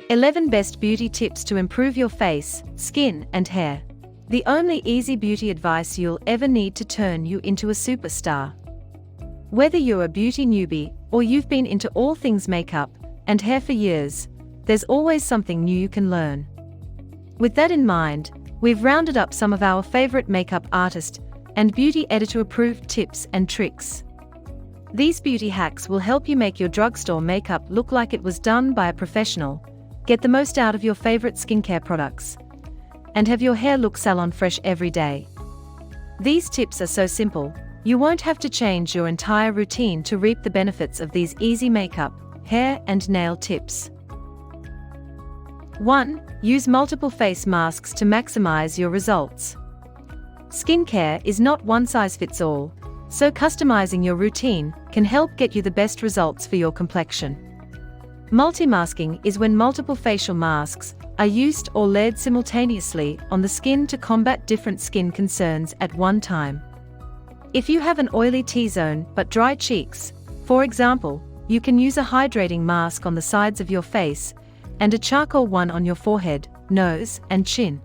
11 Best Beauty Tips to Improve Your Face, Skin, and Hair. The only easy beauty advice you'll ever need to turn you into a superstar. Whether you're a beauty newbie or you've been into all things makeup and hair for years, there's always something new you can learn. With that in mind, we've rounded up some of our favorite makeup artist and beauty editor-approved tips and tricks. These beauty hacks will help you make your drugstore makeup look like it was done by a professional, get the most out of your favorite skincare products, and have your hair look salon-fresh every day. These tips are so simple, you won't have to change your entire routine to reap the benefits of these easy makeup, hair, and nail tips. 1. Use multiple face masks to maximize your results. Skincare is not one size fits all, so customizing your routine can help get you the best results for your complexion. Multi-masking is when multiple facial masks are used or layered simultaneously on the skin to combat different skin concerns at one time. If you have an oily T-zone but dry cheeks, for example, you can use a hydrating mask on the sides of your face and a charcoal one on your forehead, nose, and chin.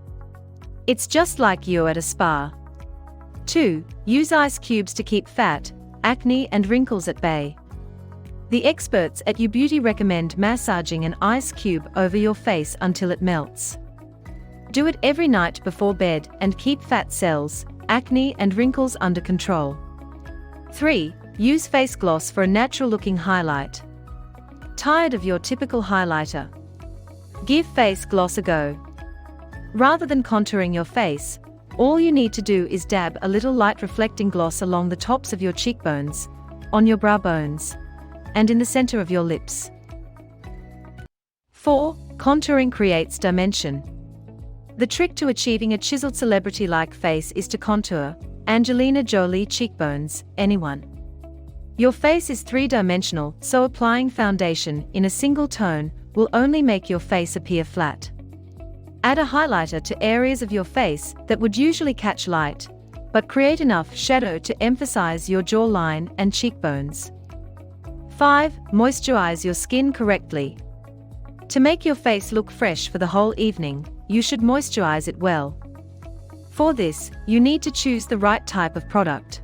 It's just like you're at a spa. 2. Use ice cubes to keep fat, acne, and wrinkles at bay. The experts at UBeauty recommend massaging an ice cube over your face until it melts. Do it every night before bed and keep fat cells, acne, and wrinkles under control. 3. Use face gloss for a natural-looking highlight. Tired of your typical highlighter? Give face gloss a go. Rather than contouring your face, all you need to do is dab a little light reflecting gloss along the tops of your cheekbones, on your brow bones, and in the center of your lips. 4. Contouring creates dimension. The trick to achieving a chiseled celebrity-like face is to contour Angelina Jolie cheekbones, anyone. Your face is three-dimensional, so applying foundation in a single tone will only make your face appear flat. Add a highlighter to areas of your face that would usually catch light, but create enough shadow to emphasize your jawline and cheekbones. 5. Moisturize your skin correctly. To make your face look fresh for the whole evening, you should moisturize it well. For this, you need to choose the right type of product.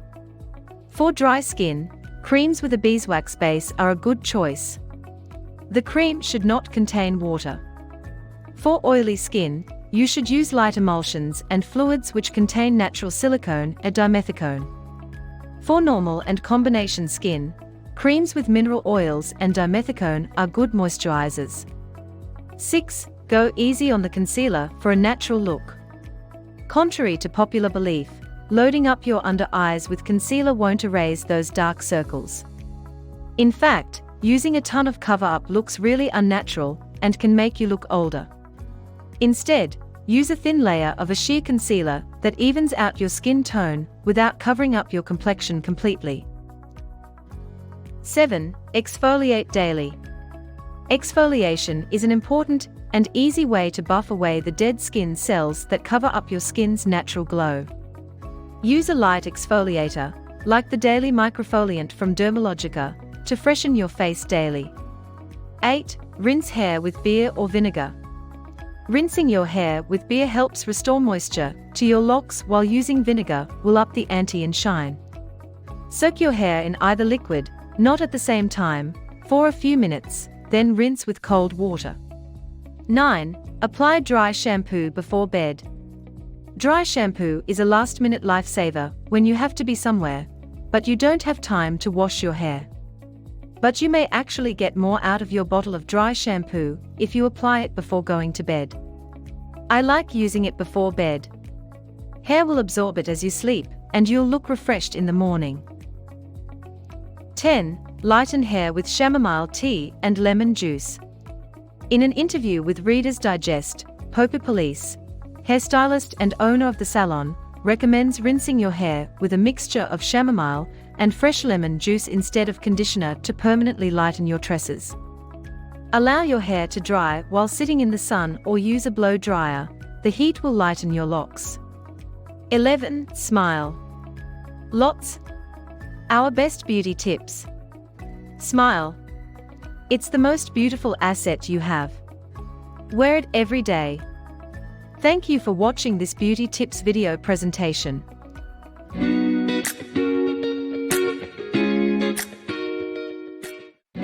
For dry skin, creams with a beeswax base are a good choice. The cream should not contain water. For oily skin, you should use light emulsions and fluids which contain natural silicone and dimethicone. For normal and combination skin, creams with mineral oils and dimethicone are good moisturizers. 6. Go easy on the concealer for a natural look. Contrary to popular belief, loading up your under eyes with concealer won't erase those dark circles. In fact, using a ton of cover-up looks really unnatural and can make you look older. Instead, use a thin layer of a sheer concealer that evens out your skin tone without covering up your complexion completely. 7. Exfoliate daily. Exfoliation is an important and easy way to buff away the dead skin cells that cover up your skin's natural glow. Use a light exfoliator, like the Daily Microfoliant from Dermalogica, to freshen your face daily. 8. Rinse hair with beer or vinegar. Rinsing your hair with beer helps restore moisture to your locks, while using vinegar will up the ante and shine. Soak your hair in either liquid, not at the same time, for a few minutes, then rinse with cold water. 9. Apply dry shampoo before bed. Dry shampoo is a last-minute lifesaver when you have to be somewhere, but you don't have time to wash your hair. But you may actually get more out of your bottle of dry shampoo if you apply it before going to bed. I like using it before bed. Hair will absorb it as you sleep, and you'll look refreshed in the morning. 10. Lighten hair with chamomile tea and lemon juice. In an interview with Reader's Digest, Poppy Police, hairstylist and owner of the salon, recommends rinsing your hair with a mixture of chamomile and fresh lemon juice instead of conditioner to permanently lighten your tresses. Allow your hair to dry while sitting in the sun or use a blow dryer. The heat will lighten your locks. 11. Smile. Lots. Our best beauty tips. Smile. It's the most beautiful asset you have. Wear it every day. Thank you for watching this beauty tips video presentation.